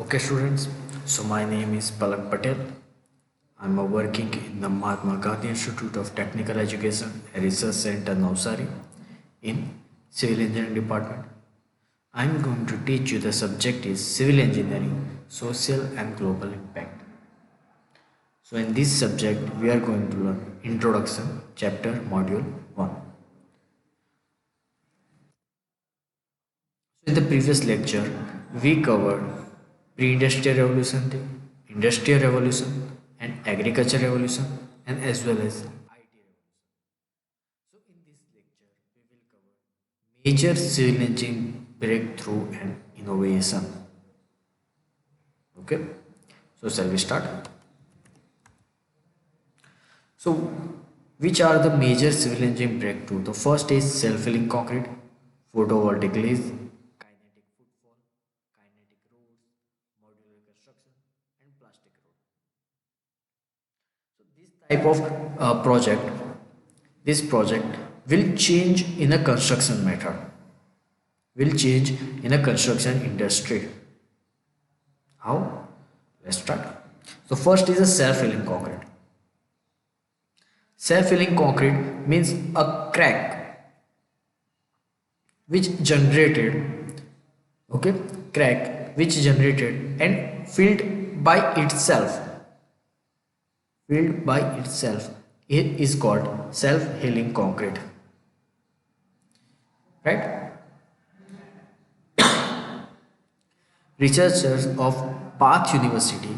Okay, students. So my name is Palak Patel. I'm working in the Mahatma Gandhi Institute of Technical Education, a research center Navsari, in Civil Engineering Department. I'm going to teach you the subject is Civil Engineering, Social and Global Impact. So in this subject, we are going to learn Introduction, Chapter, Module 1. So in the previous lecture, we covered pre-industrial revolution, industrial revolution, and agriculture revolution, and as well as IT revolution. So in this lecture, we will cover major civil engineering breakthrough and innovation. Okay, so shall we start? So, which are the major civil engineering breakthrough? The first is self-filling concrete, photovoltaic glass, kinetic footfall, kinetic roads, modular construction, and plastic road. So, this type of this project will change in a construction method, will change in a construction industry. How? Let's start. So, first is a self-filling concrete. Self-filling concrete means a crack which generated, okay, crack which generated and filled by itself. Filled by itself. It is called self-healing concrete. Right? Researchers of Bath University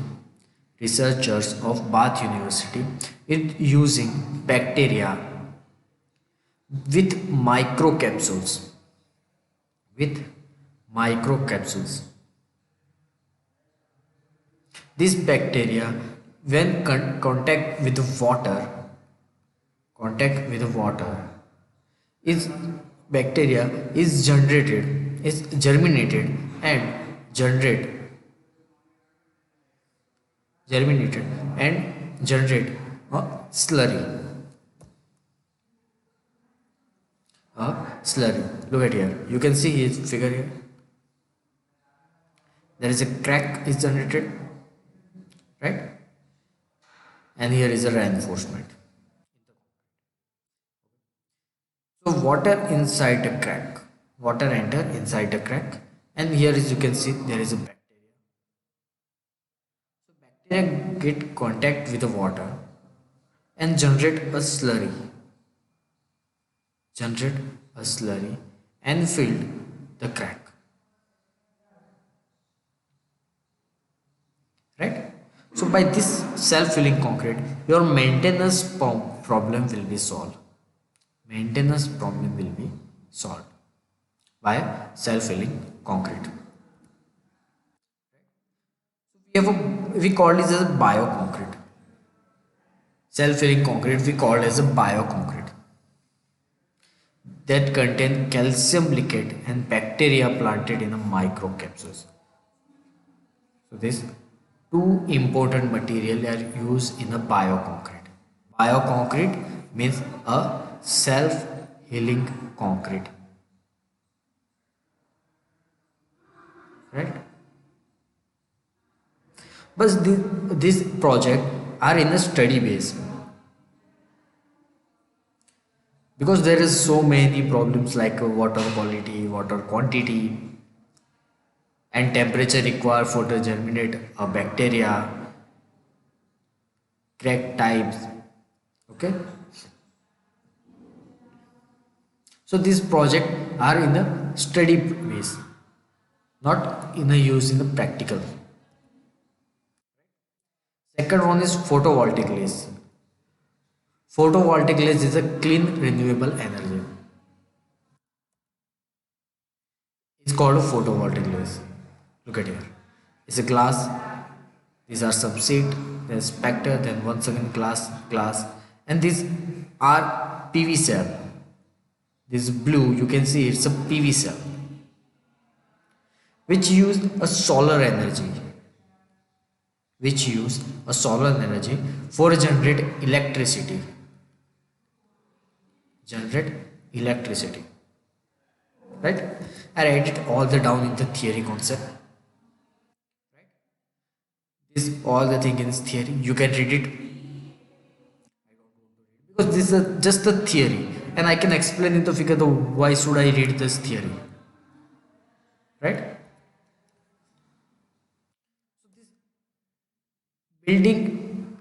researchers of Bath University is using bacteria with microcapsules with microcapsules. This bacteria when contact with water is bacteria is germinated and generate germinated and generate a slurry. Look at here. You can see his figure here. There is a crack is generated, right? And here is a reinforcement. So water inside the crack. Water enter inside the crack, and here is you can see there is a bacteria. So bacteria get contact with the water and generate a slurry. And fill the crack. Right? So by this self-filling concrete, your maintenance problem will be solved. Maintenance problem will be solved by self-filling concrete. We call this as a bioconcrete. Self-filling concrete we call as a bioconcrete that contain calcium liquid and bacteria planted in a microcapsules. So these two important material are used in a bioconcrete. Bioconcrete means a self-healing concrete. Right? But this project are in a study base because there is so many problems like water quality, water quantity, and temperature required for to germinate a bacteria, crack types. Okay. So these projects are in a study base, not in a use in the practical. Second one is photovoltaic glass. Photovoltaic glass is a clean renewable energy. It's called a photovoltaic glass. Look at here. It's a glass. These are some sheet, then spectre, then once again glass, and these are PV cell. This blue, you can see it's a PV cell, which use a solar energy. For generate electricity. Right? I write it all the down in the theory concept. Right? This all the thing in theory. You can read it because this is just a theory, and I can explain in the figure the why should I read this theory, right? Building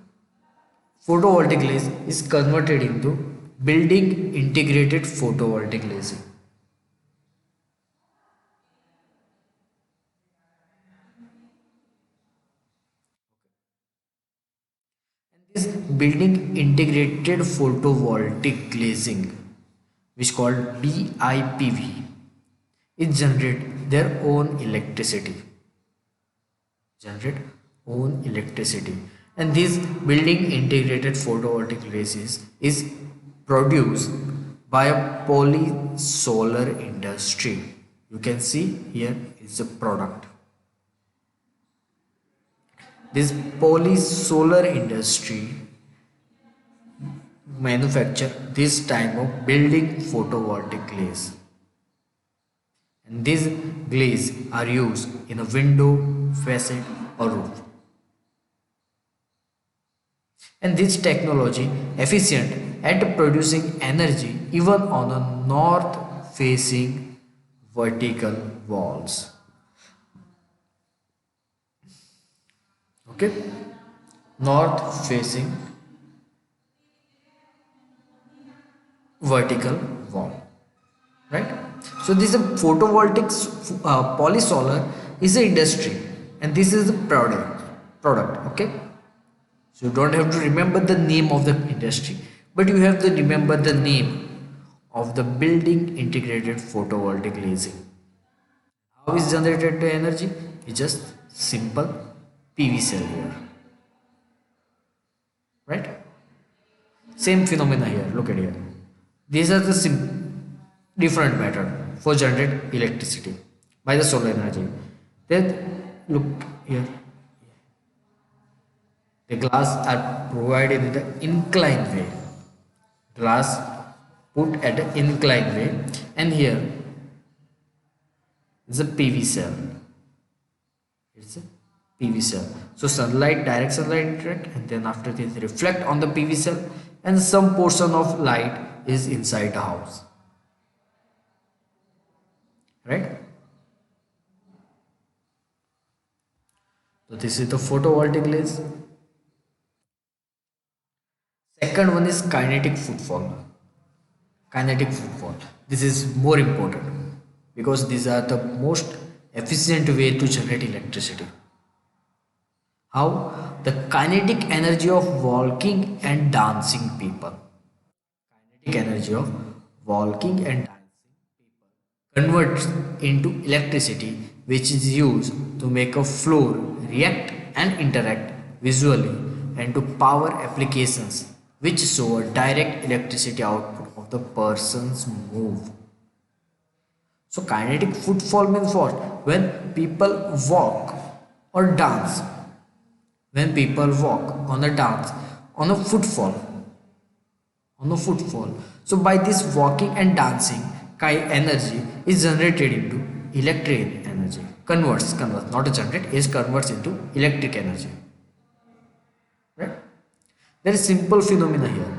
photovoltaic glaze is converted into building integrated photovoltaic glazing. This building integrated photovoltaic glazing, which is called BIPV, is generate their own electricity. Generate own electricity, and this building integrated photovoltaic glazes is produced by a polysolar industry. You can see here is a product. This polysolar industry manufacture this type of building photovoltaic glaze, and these glaze are used in a window, facade or roof. And this technology efficient at producing energy even on a north facing vertical walls. Okay, north facing vertical wall, right? So this is a photovoltaic polysolar is an industry, and this is a product. Okay, so you don't have to remember the name of the industry, but you have to remember the name of the building integrated photovoltaic glazing. How is generated the energy? It's just simple PV cell here, right? Same phenomena here. Look at here. These are the different method for generate electricity by the solar energy. Then look here. The glass are provided in the inclined way. Glass put at an inclined way, and here is a PV cell. It's a PV cell. So sunlight, direct sunlight interact, and then after this reflect on the PV cell, and some portion of light is inside the house, right? So this is the photovoltaic glaze. Second one is kinetic footfall. Kinetic footfall. This is more important because these are the most efficient way to generate electricity. How? The kinetic energy of walking and dancing people. Kinetic energy of walking and dancing converts into electricity, which is used to make a floor react and interact visually, and to power applications which show a direct electricity output of the person's move. So kinetic footfall means what? When people walk or dance. When people walk on a dance, on a footfall. On a footfall. So by this walking and dancing, energy is generated into electric energy. Converts, not a generate, is converts into electric energy. Right? There is simple phenomena here.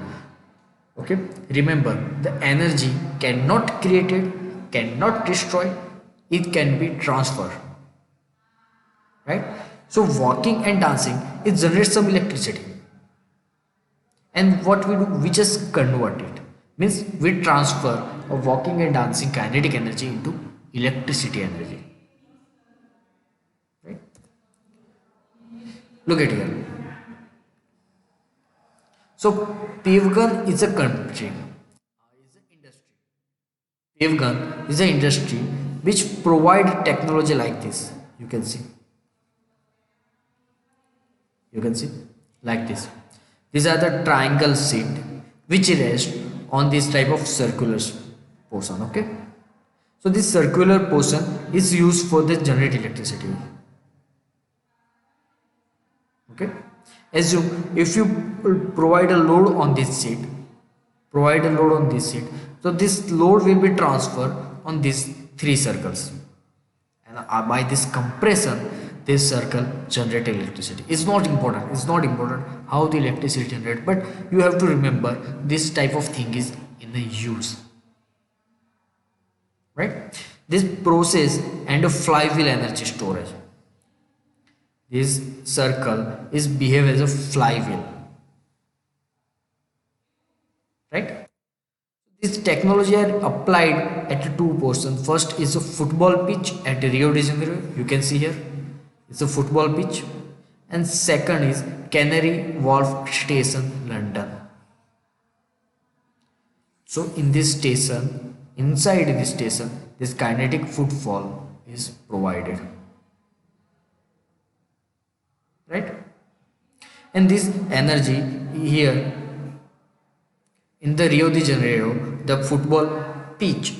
Okay, remember the energy cannot created, cannot destroy, it can be transferred, right? So walking and dancing, it generates some electricity, and what we do, we just convert it, means we transfer of walking and dancing kinetic energy into electricity energy, right? Look at here. So Pavgun is a country, is an industry. Pavgun is an industry which provide technology like this. You can see. You can see like this. These are the triangle sheet which rest on this type of circular portion. Okay. So this circular portion is used for the generate electricity. Okay. Assume if you provide a load on this sheet, so this load will be transferred on these three circles, and by this compression this circle generate electricity. It's not important. It's not important how the electricity generate, but you have to remember this type of thing is in the use, right? This process and a flywheel energy storage. This circle is behave as a flywheel, right? This technology are applied at two portions. First is a football pitch at Rio de Janeiro. You can see here, it's a football pitch, and second is Canary Wharf Station, London. So in this station, inside this station, this kinetic footfall is provided, right? And this energy here in the Rio de Janeiro, the football pitch,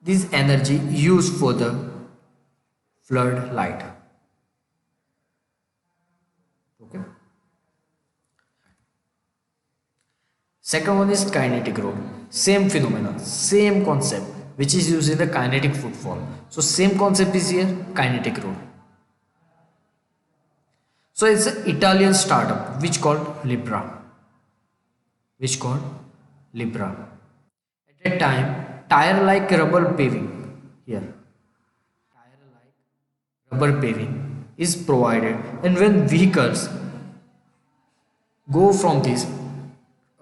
this energy used for the flood light. Okay. Second one is kinetic road. Same phenomenon, same concept, which is used in the kinetic footfall. So same concept is here, kinetic road. So it's an Italian startup which called Libra. Which called Libra. At that time, tire-like rubber paving here. Tire-like rubber paving is provided, and when vehicles go from this,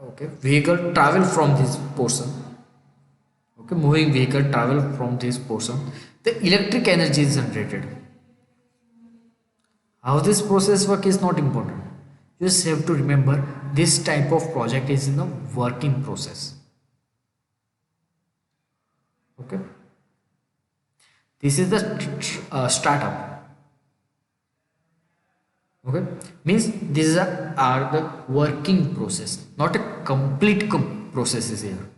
okay, vehicle travel from this portion, okay, moving vehicle travel from this portion, the electric energy is generated. How this process work is not important. You just have to remember this type of project is in a working process. Okay. This is the startup. Okay. Means these are the working process, not a complete process is here.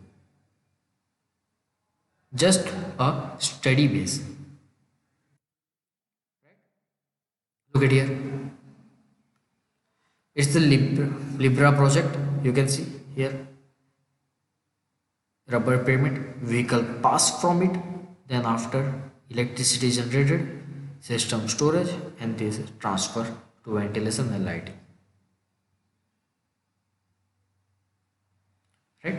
Just a steady base. Look at here. It's the Libra project. You can see here. Rubber pavement, vehicle pass from it, then after electricity generated, system storage, and this transfer to ventilation and lighting. Right?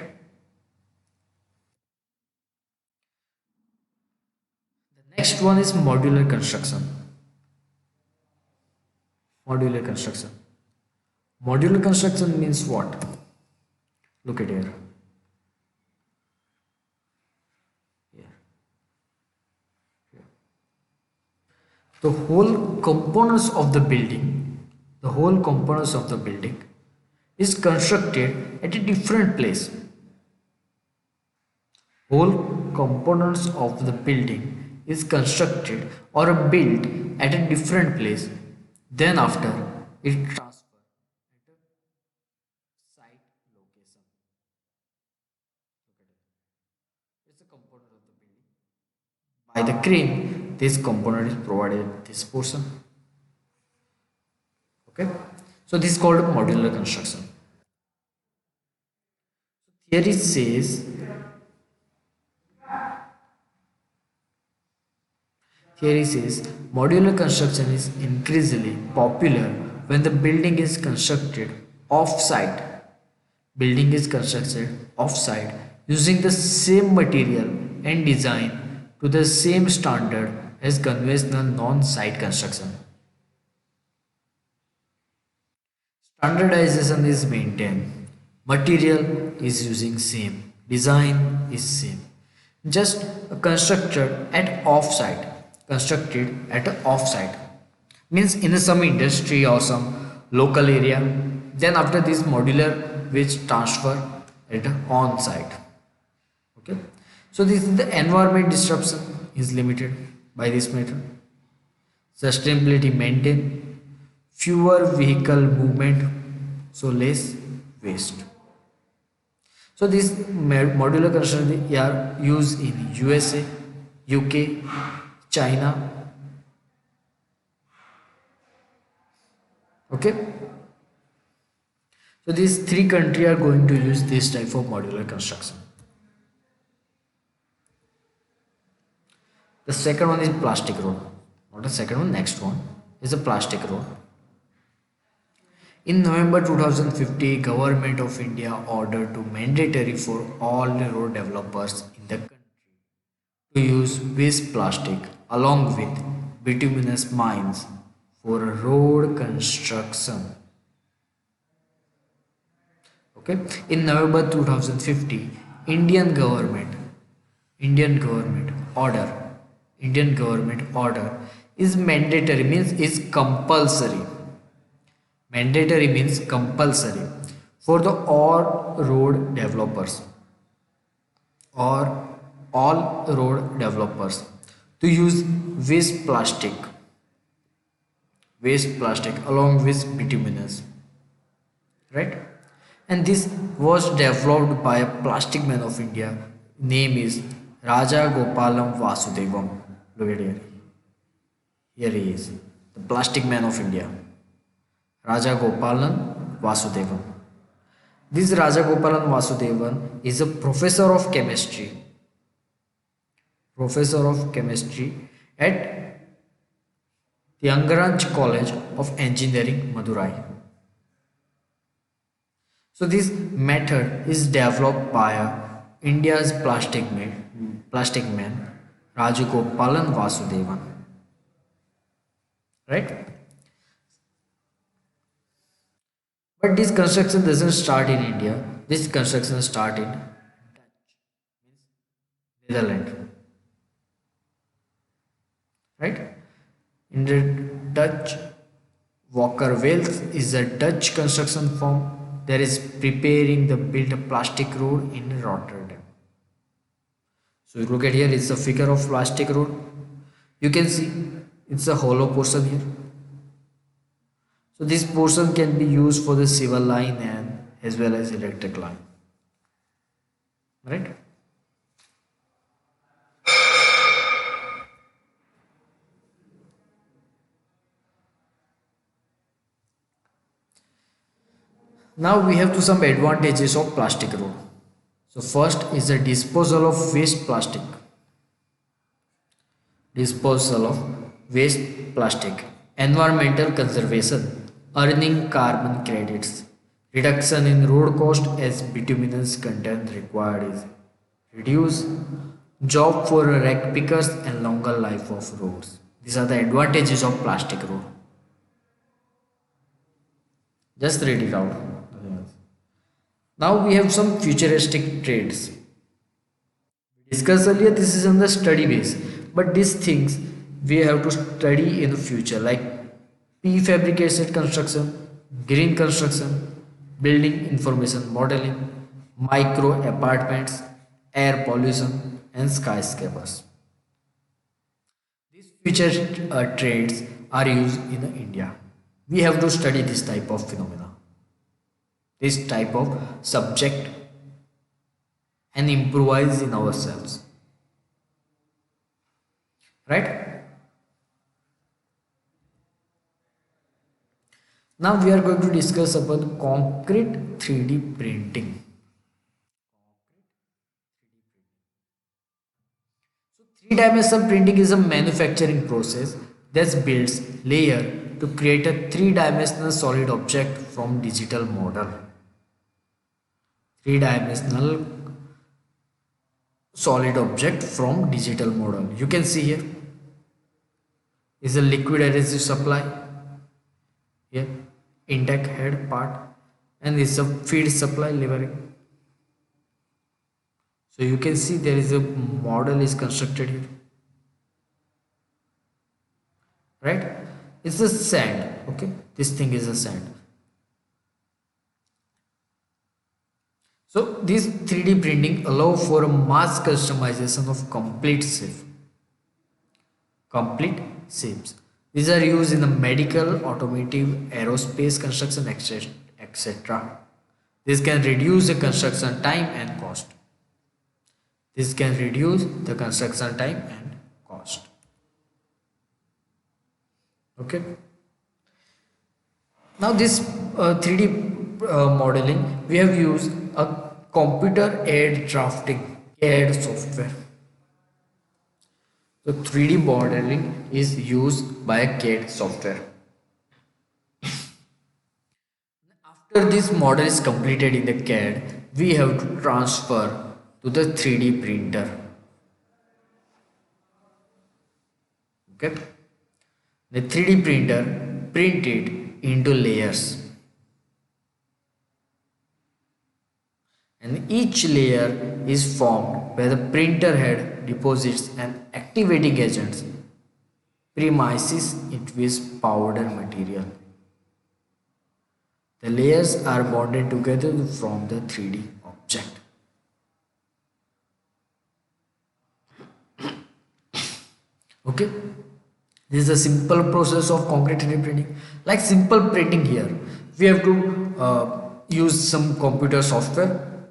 The next one is modular construction. Modular construction. Modular construction means what? Look at here. The whole components of the building, is constructed at a different place. Whole components of the building is constructed or built at a different place. Then after it transferred at a site location. It's a component of the building. By the crane, this component is provided at this portion. Okay. So this is called modular construction. Theory says modular construction is increasingly popular when the building is constructed off-site. Using the same material and design to the same standard as conventional non-site construction. Standardization is maintained. Material is using same. Design is same. Just constructed at off-site. Means in some industry or some local area. Then after this modular which transfer at on-site. Okay. So this is the environment disruption is limited by this method. Sustainability maintained, fewer vehicle movement, so less waste. So this modular construction are used in USA, UK, China. Okay. So these three countries are going to use this type of modular construction. The second one is plastic road. Not the second one, next one is a plastic road. In November 2050, Government of India ordered to mandatory for all the road developers in the country to use waste plastic along with bituminous mines for road construction. Okay, in November 2050, Indian government order Indian government order is mandatory, means is compulsory. Mandatory means compulsory for the all road developers or all road developers to use waste plastic along with bituminous, right? And this was developed by a plastic man of India, name is Raja Gopalam Vasudevam. Look at here he is, the plastic man of India, Raja Gopalan Vasudevan. This Raja Gopalan Vasudevan is a professor of chemistry at Tyangaraj College of Engineering, Madurai. So this method is developed by India's plastic man Rajagopalan Vasudevan, right? But this construction doesn't start in India. This construction starts in Netherlands, right? In the Dutch, Walker Wales is a Dutch construction firm that is preparing the build a plastic road in Rotterdam. So you look at here, it's a figure of plastic road. You can see it's a hollow portion here. So this portion can be used for the civil line and as well as electric line, right? Now we have to some advantages of plastic road. So first is the disposal of waste plastic. Disposal of waste plastic. Environmental conservation. Earning carbon credits. Reduction in road cost as bituminous content required is reduced. Job for rag pickers and longer life of roads. These are the advantages of plastic road. Just read it out. Now we have some futuristic trades. We discussed earlier, this is on the study base, but these things we have to study in the future, like prefabricated construction, green construction, building information modeling, micro apartments, air pollution, and skyscrapers. These future trades are used in India. We have to study this type of phenomena, this type of subject, and improvise in ourselves, right? Now we are going to discuss about concrete 3D printing. So three-dimensional printing is a manufacturing process that builds layer to create a three-dimensional solid object from digital model. Three-dimensional solid object from digital model. You can see here is a liquid adhesive supply, here intake head part, and this is a feed supply levering. So you can see there is a model is constructed here, right? It's a sand. Okay, this thing is a sand. So this 3D printing allow for a mass customization of complete shapes. These are used in the medical, automotive, aerospace construction, etc. This can reduce the construction time and cost. Okay. Now this 3D modeling, we have used a computer aided drafting CAD software. So 3D modeling is used by a CAD software. After this model is completed in the CAD, we have to transfer to the 3D printer. Okay. The 3D printer print it into layers. And each layer is formed where the printer head deposits an activating agent premises it with powder material. The layers are bonded together from the 3D object. Okay, this is a simple process of concrete 3D printing. Like simple printing here, we have to use some computer software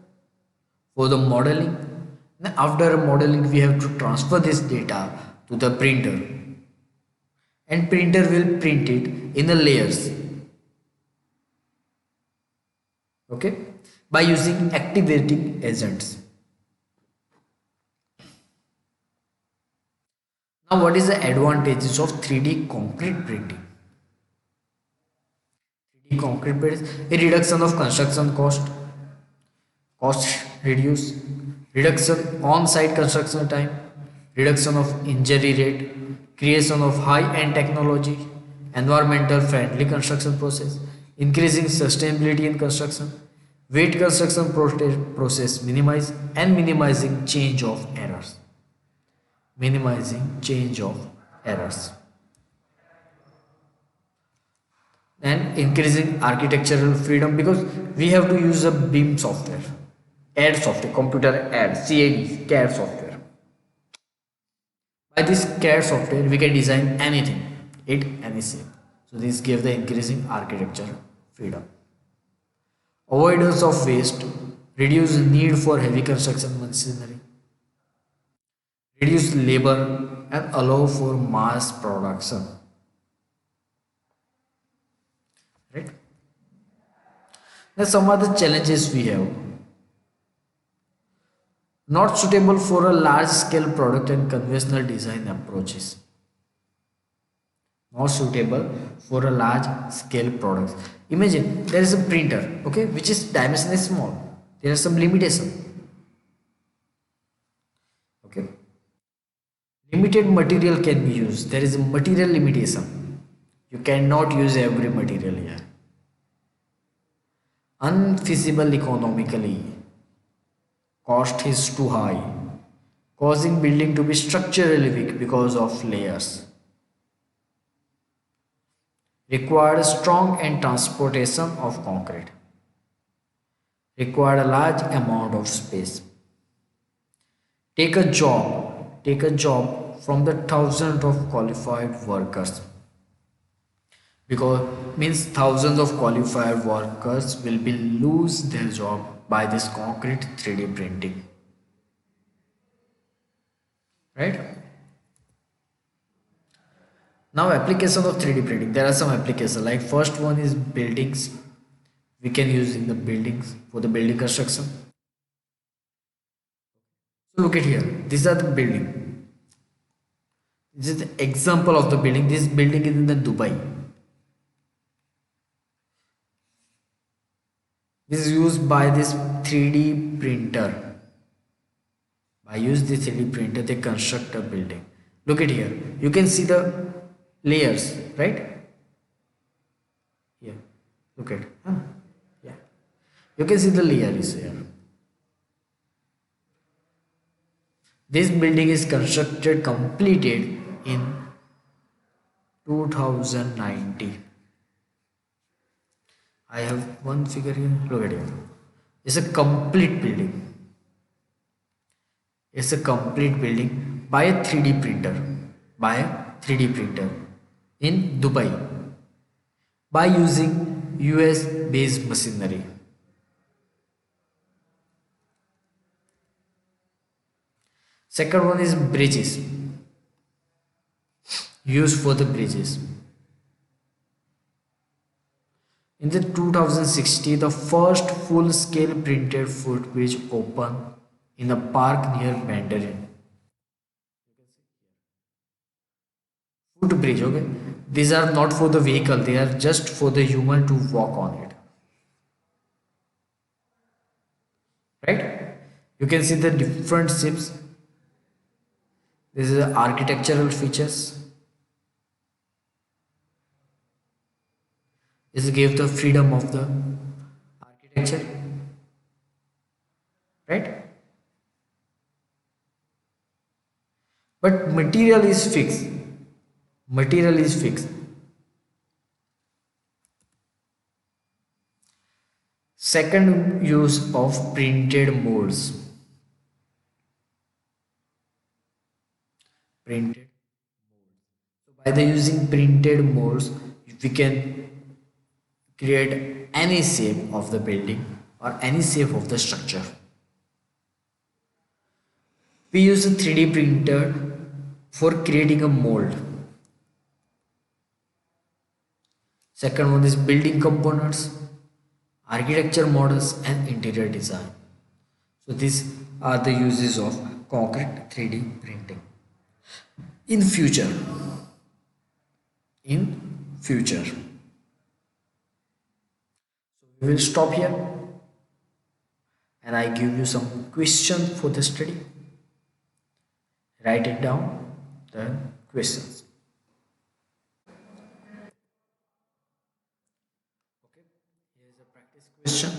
for the modeling. Then after modeling, we have to transfer this data to the printer, and printer will print it in the layers. Okay, by using activating agents. Now, what is the advantages of 3D concrete printing? 3D concrete printing, a reduction of construction cost reduce, reduction on-site construction time, reduction of injury rate, creation of high-end technology, environmental friendly construction process, increasing sustainability in construction, weight construction process minimize, and minimizing change of errors. Minimizing change of errors. And increasing architectural freedom, because we have to use a BIM software, CAD software, computer add CAD software. By this CAD software we can design anything, any shape. So this gives the increasing architecture freedom. Avoidance of waste, reduce need for heavy construction machinery, reduce labor and allow for mass production. Right? Now some other challenges we have. Not suitable for a large scale product and conventional design approaches. Not suitable for a large scale products. Imagine there is a printer, okay, which is dimension is small. There are some limitation. Okay. Limited material can be used. There is a material limitation. You cannot use every material here. Unfeasible economically. Cost is too high, causing building to be structurally weak because of layers. Required strong and transportation of concrete. Required a large amount of space. Take a job from the thousands of qualified workers, because means thousands of qualified workers will be lose their job by this concrete 3D printing. Right? Now application of 3D printing. There are some applications, like first one is buildings. We can use in the buildings for the building construction. So look at here. These are the building. This is the example of the building. This building is in the Dubai. This is used by this 3D printer. By use this 3D printer, they construct a building. Look at here. You can see the layers, right? Here. Look at. Yeah. You can see the layers here. This building is completed in 2090. I have one figure here. Look at here. It's a complete building. It's a complete building by a 3D printer. By a 3D printer in Dubai. By using US based machinery. Second one is bridges. Used for the bridges. In the 2016, the first full-scale printed footbridge opened in a park near Mandarin. Footbridge, okay? These are not for the vehicle, they are just for the human to walk on it. right? You can see the different shapes. This is the architectural features. This gives the freedom of the architecture, right? But material is fixed. Material is fixed. Second use of printed molds. Printed. So by the using printed molds, we can create any shape of the building or any shape of the structure. We use a 3D printer for creating a mold. Second one is building components, architecture models and interior design. So these are the uses of concrete 3D printing. In future, in future. So we will stop here and I give you some question for the study. Write it down, the questions. Okay, here is a practice question.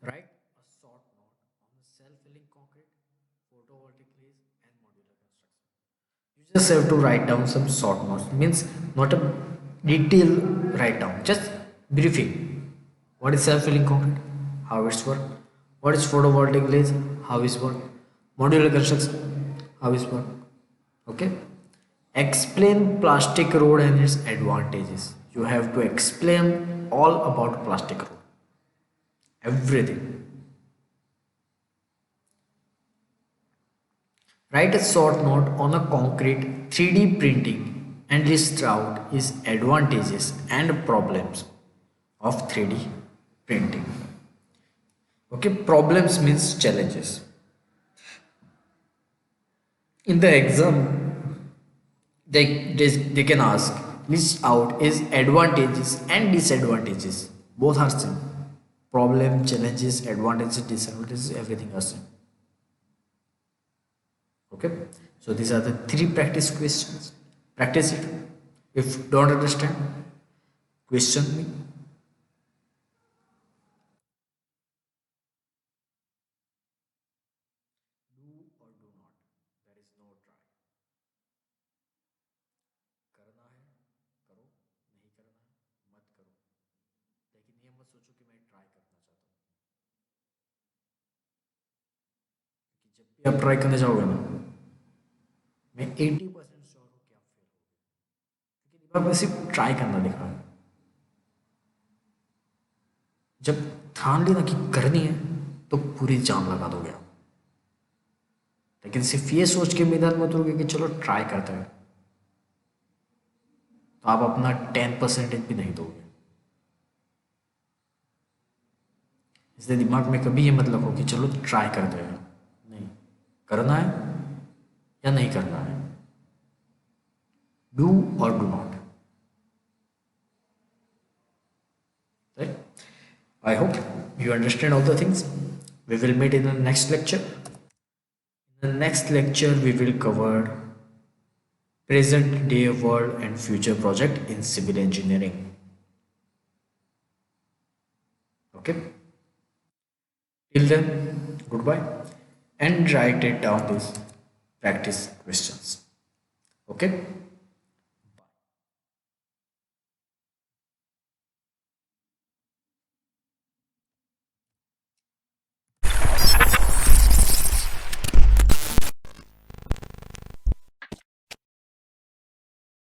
Write a short note on the self-filling concrete, photovoltaic glaze and modular construction. You just have to write down some short notes, means not a detail write down, just briefing. What is self-filling concrete? How it's work? What is photovoltaic glaze? How it's work? Modular construction? How it's work? Okay. Explain plastic road and its advantages. You have to explain all about plastic road. Everything. Write a short note on a concrete 3D printing and list out its advantages and problems of 3D printing. Okay, problems means challenges. In the exam, they can ask list out its advantages and disadvantages. Both are same. Problem, challenges, advantages, disadvantages, everything are same. Okay, so these are the three practice questions. Practice it. If don't understand, question me. Do or do not. There is no try. करना है करो, नहीं करना है मत करो. लेकिन ये मत सोचो कि मैं ट्राई करना चाहता हूँ, क्योंकि जब भी आप ट्राई करने जाओगे ना, मैं 80% श्योर हूँ कि आप फेल होगे, क्योंकि दिमाग में सिर्फ ट्राई करना दिखा है. जब ठान लेना कि करनी है तो पूरी जान लगा दोगे आप. लेकिन सिर्फ ये सोच के मैदान में उतरोगे कि चलो ट्राई करते हैं, तो आप अपना 10% भी नहीं दोगे. इसलिए दिमाग में कभी ये मत रखो कि चलो ट्राई करते हैं. नहीं, करना है या नहीं करना है. डू और do not. Right? I hope you understand all the things. We will meet in the next lecture. In the next lecture, we will cover present day world and future project in civil engineering. Okay. Till then, goodbye and write it down these practice questions. Okay.